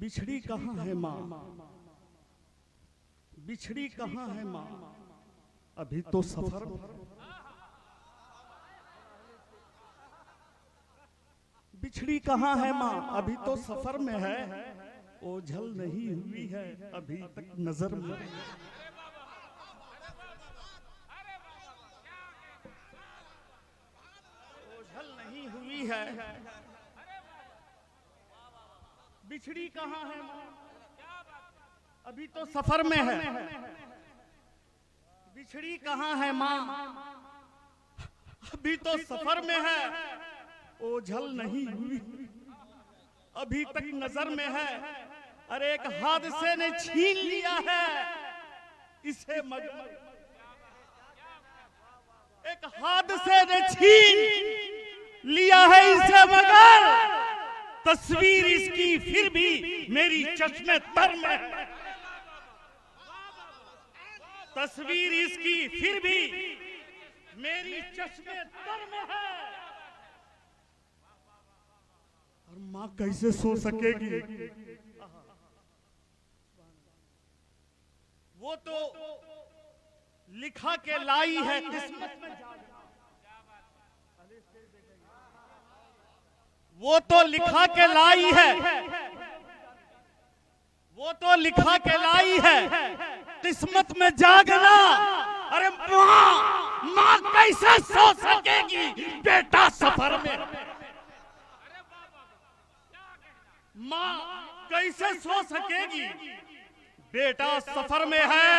बिछड़ी कहाँ है माँ, बिछड़ी कहाँ है माँ, अभी तो सफर। बिछड़ी कहाँ है माँ, अभी तो सफर में है, ओझल नहीं हुई है अभी तक नजर में। ओझल नहीं हुई है, बिछड़ी कहाँ है माँ, अभी तो सफर में है। बिछड़ी कहाँ है माँ, अभी तो सफर में है, ओझल नहीं हुई अभी तक नजर में है। अरे एक हादसे ने छीन लिया है इसे मगर, एक हादसे ने छीन लिया है इसे मगर, तस्वीर इसकी फिर भी मेरी चश्मे तर में है। तस्वीर इसकी फिर भी मेरी चश्मे तर में है। और माँ कैसे सो सकेगी, वो तो लिखा के लाई है किस्मत में, वो तो लिखा के लाई है, वो तो लिखा के लाई है किस्मत में जागना। अरे माँ, माँ कैसे सो सकेगी बेटा सफर में, माँ कैसे सो सकेगी बेटा सफर में है।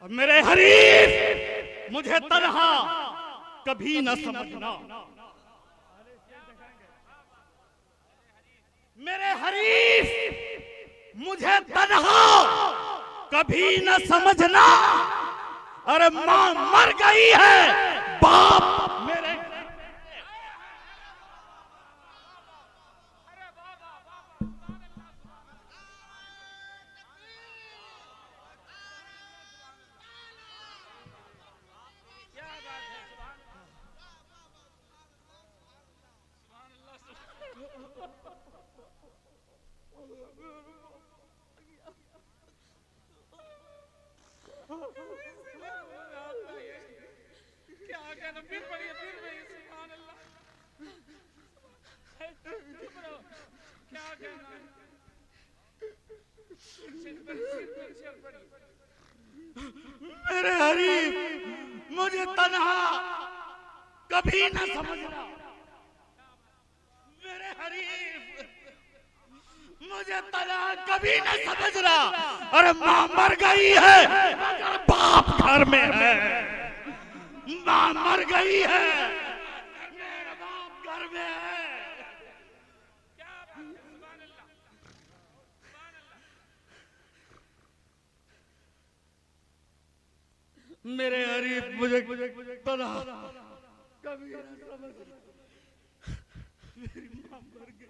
और मेरे हरीफ मुझे तन्हा कभी न समझना, मेरे हरीफ मुझे तन्हा कभी न समझना। अरे माँ मर गई है, बाप मेरे मेरे हरीफ मुझे तन्हा कभी न समझना, मेरे हरीफ मुझे तन्हा कभी न समझना। अरे माँ मर गई है मगर बाप घर में है, माँ मर गई है मेरा बाप घर में है। मेरे हरीफ मुझे तन्हा कभी न समझना, मेरी माँ मर गई।